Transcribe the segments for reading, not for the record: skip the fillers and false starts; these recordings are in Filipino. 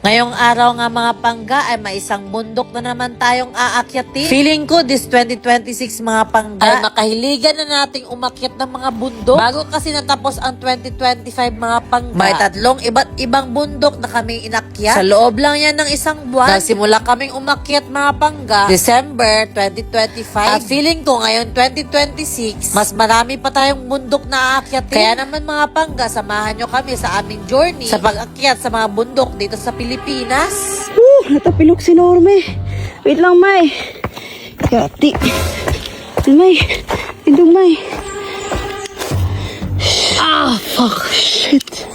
Ngayong araw nga mga pangga ay may isang bundok na naman tayong aakyatin. Feeling ko this 2026 mga pangga ay makahiligan na nating umakyat ng mga bundok. Bago kasi natapos ang 2025 mga pangga, may tatlong iba't ibang bundok na kaming inakyat. Sa loob lang yan ng isang buwan. Nagsimula kaming umakyat mga pangga December 2025. At feeling ko ngayon 2026, mas marami pa tayong bundok na aakyatin. Kaya naman mga pangga, samahan nyo kami sa aming journey sa pag-akyat sa mga bundok dito sa Pilipinas. Natapilok si Norme. Wait lang, May. Kati. May. Indong, May. Fuck. Shit.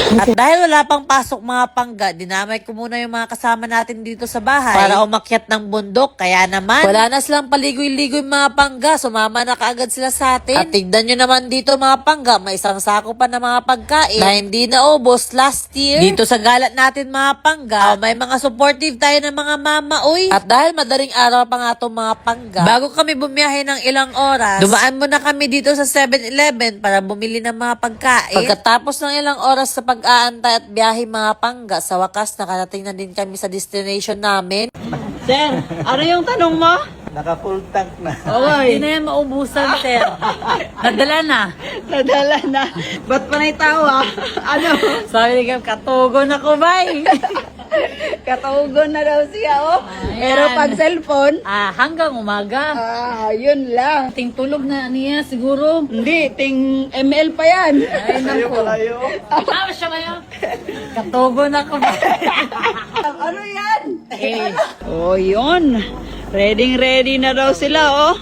At dahil wala pang pasok mga pangga, dinamay ko muna yung mga kasama natin dito sa bahay para umakyat ng bundok. Kaya naman, wala na silang paligoy-ligoy mga pangga. Sumama na kaagad sila sa atin. At tignan nyo naman dito mga pangga, may isang sako pa na mga pagkain na hindi naubos last year. Dito sa galat natin mga pangga, may mga supportive tayo ng mga mama, uy. At dahil madaling araw pa nga itong mga pangga, bago kami bumiyahe ng ilang oras, dumaan muna kami dito sa 7-Eleven para bumili ng mga pagkain. Pagkatapos ng ilang oras sa pag-aantay at biyahe mga pangga, sa wakas nakarating na din kami sa destination namin. Sir, ano yung tanong mo? Naka-full tank na. Hindi na yan maubusan, sir. Nadala na. Nadala na. Ba't panay tawa? Ano? Sabi ni Gab, katugon ako, bay. Katugon na daw siya, oh. Pero pag cellphone, Hanggang umaga. yun lang. Ting tulog na niya, siguro. Hindi, ting ML pa yan. Ay, naku. Tama siya ngayon. Katugon ako, bay. Ano yan? Oh, yun. Ready na daw sila, oh.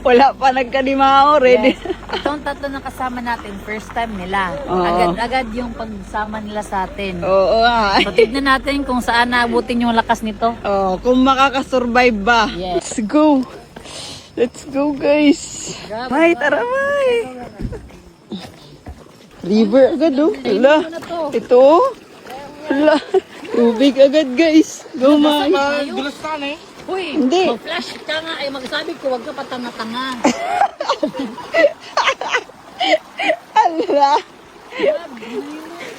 Wala pa nagkalimao, ready. Itong tatlo na kasama natin, first time nila. Oo. Agad yung pagsama nila sa atin. Oo, So, tignan natin kung saan naabutin yung lakas nito. Oh, kung makakasurvive ba. Yes. Let's go. Let's go, guys. May, tara, may. River agad, oh. Wala. Ito. Wala. Tubig agad, guys. Go, may. Uy, Hindi. mag-flash ka nga ay magsabi ko, huwag ka patanga-tanga. Ala.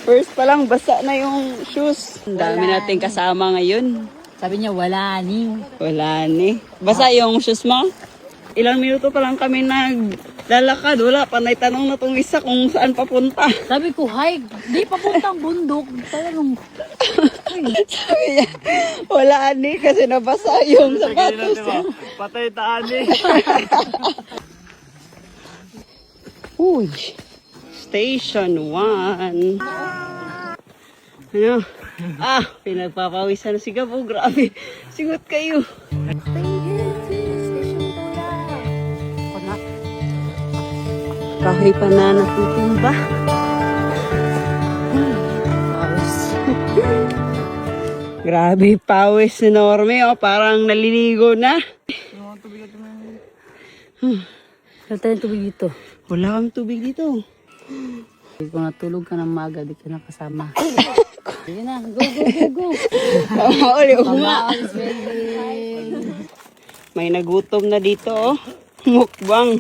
First pa lang, basa na yung shoes. Ang dami nating kasama ngayon. Sabi niya, wala ni. Wala ni. Basa yung shoes mo? Ilang minuto pa lang kami naglalakad. Wala, panay tanong na tong isa kung saan papunta. Sabi ko, hi, di papuntang bundok. Talagang, Sabi niya, wala ni kasi nabasa yung sapatos niya. Patay taan eh. Uy, Station 1. Ano? Pinagpapawisan na si Gabo. Grabe. Sigot kayo. Kahoy pa na natutumba. Pawis. Grabe, pawis ni Norme. Oh, parang naliligo na. wala tayong tubig dito. Wala kang tubig dito. Kung natulog ka ng maga, di ka nakasama. Sige na, go. Uli, uma. Is ready. May nagutom na dito, oh. Mukbang.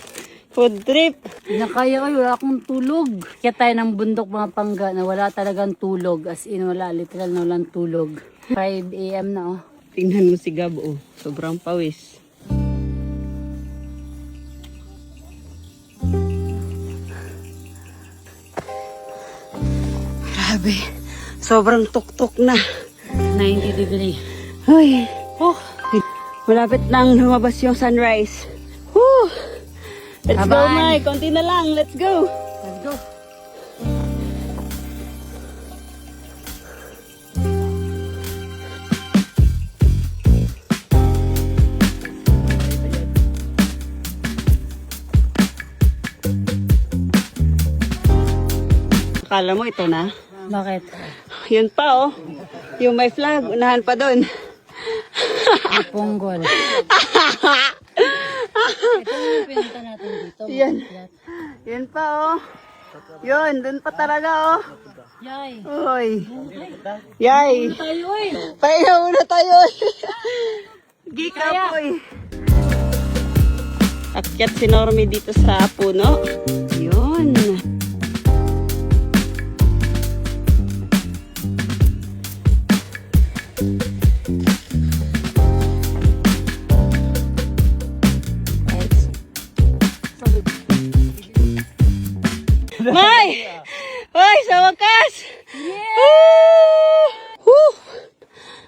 Food trip. Hindi na kaya ko, wala akong tulog. Kaya tayo ng bundok mga pangga na wala talagang tulog. As in, wala, literal na walang tulog. 5 a.m. na, oh. Tingnan mo si Gab, oh. Sobrang pawis. Grabe. Sobrang tuktok na. 90 degree. Ay. Oh. Malapit nang lumabas yung sunrise. Woo! Let's go, Kaban. Mai. Konti na lang. Let's go. Let's go. Akala mo ito na? Bakit? Yun pa, oh. Yung may flag, unahan pa doon. Punggol. Ito yung pinunta natin dito. Yan. Yun pa, oh. Yun, doon pa talaga, oh. Yay. Uy. Yay. Tayo eh. Pahinga muna tayo. Gika po eh. Akyat si Normie dito sa puno. Yun.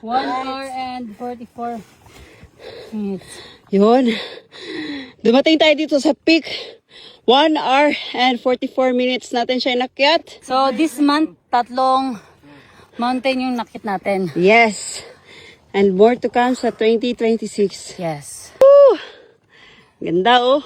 1 hour and 44 minutes. Yun. Dumating tayo dito sa peak. 1 hour and 44 minutes natin siya inakyat. So this month, 3 mountain yung nakit natin. Yes. And more to come sa 2026. Yes. Woo! Ganda oh.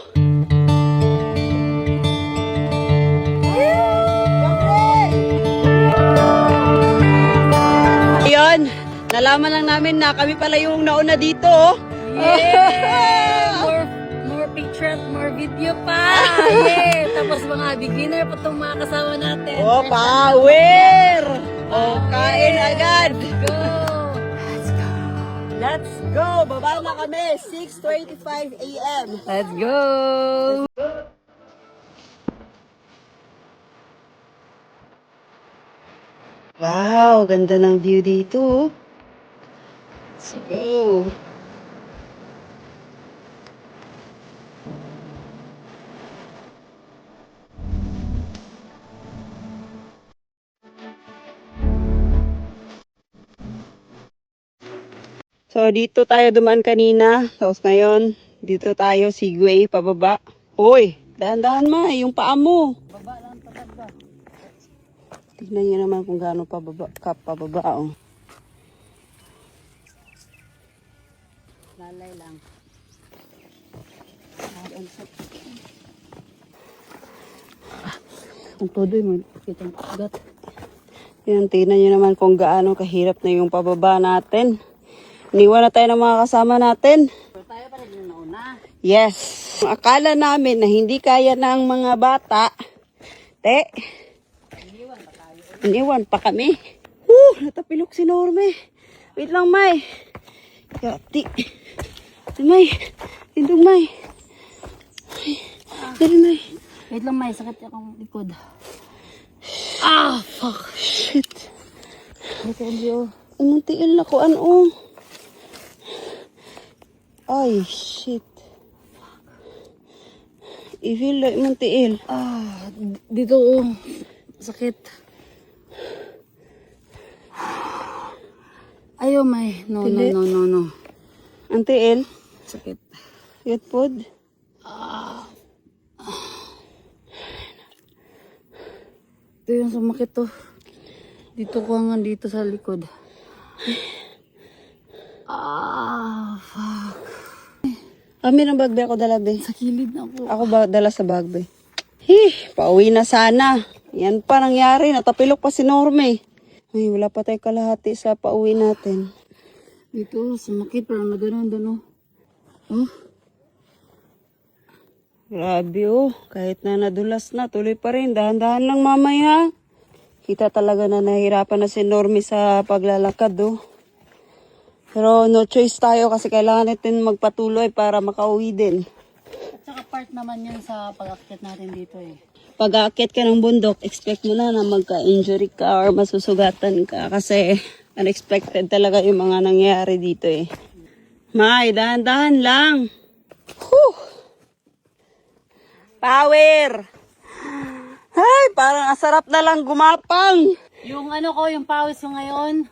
Ayun, nalaman lang namin na kami pala yung nauna dito oh. Yeah! More pictures, more video pa! Yeah! Tapos mga beginner pa itong mga kasama natin. Oh, power! Oh, kain agad! Go! Let's go! Baba na kami, 6:25 a.m. Let's go! Wow, ganda ng view dito. Let's go. So, dito tayo dumaan kanina. Tapos ngayon, dito tayo, Segway, pababa. Uy, dahan-dahan ma, yung paa mo. Tignan niyo naman kung gaano pababa, pababa oh. Lalay lang. Ang todo mo, kitang agat. Yan, tignan niyo naman kung gaano kahirap na yung pababa natin. Iniwan na tayo ng mga kasama natin. Pero tayo pa rin yung nauna. Yes. Akala namin na hindi kaya ng mga bata. Iniwan pa kami. Natapilok si Norme. Wait lang, May. Yati. May. Tindog, May. Dali, May. Wait lang, may sakit akong likod. Ah, fuck. Shit. Ito ang Diyo. Umuntiil na ko, ano. Ay, shit. I-feel like muntiil. Ah, dito oh. Sakit. Ayaw, may. No, Dili. no. Antiil. Sakit. Yat pod. Ito yung sumakit to. Dito ko nga dito sa likod. Ah, fuck. Kami ng bagbe ako dala, be. Sa kilid na ako. Ako ba dala sa bagbe? Pauwi na sana. Yan pa nangyari. Natapilok pa si Norme. Ay, wala pa tayo kalahati sa pauwi natin. Dito, sumakit. Parang na gano'n. Oh. Grabe oh. Kahit na nadulas na, tuloy pa rin. Dahan-dahan lang mamaya. Kita talaga na nahirapan na si Norme sa paglalakad oh. Pero no choice tayo kasi kailangan natin magpatuloy para makauwi din. At saka part naman yun sa pag-akyat natin dito eh. Pag aakyat ka ng bundok, expect mo na magka-injury ka or masusugatan ka kasi unexpected talaga yung mga nangyayari dito eh. May, dahan-dahan lang. Whew! Power! Ay, parang asarap na lang gumapang. Yung ano ko, yung pawis ko ngayon,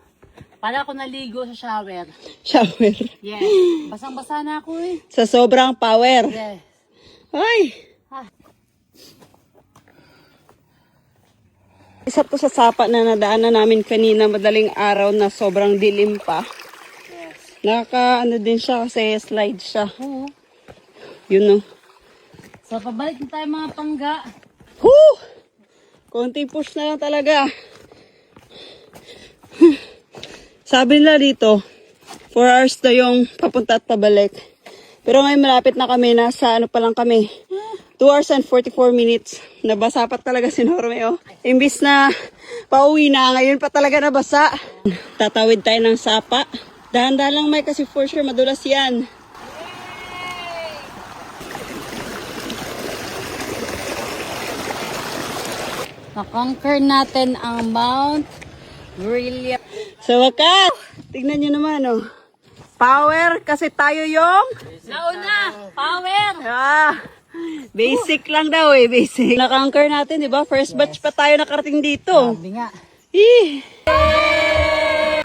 para ako naligo sa shower. Shower. Yes. Basang-basa na ako eh. Sa sobrang power. Yes. Ay! Ah. Isa to sa sapa na nadaanan namin kanina madaling araw na sobrang dilim pa. Ano din siya kasi slide siya. Oo. Yun oh. So, pabalik na tayo mga pangga. Woo! Konting push na lang talaga. Sabi nila dito, 4 hours na yung papunta at pabalik. Pero ngayon malapit na kami, nasa ano pa lang kami. 2 hours and 44 minutes. Nabasa pa talaga si Norme oh. Imbis na pauwi na, ngayon pa talaga nabasa. Tatawid tayo ng sapa. Dahan-dahan lang may kasi for sure madulas yan. Na-conquer natin ang Mount Brilliant. Sa wakas, tignan nyo naman oh. Power kasi tayo yung Nauna! Power! basic lang daw eh, basic. Na-conquer natin, di ba? First batch pa tayo nakarating dito. Sabi nga. Eh.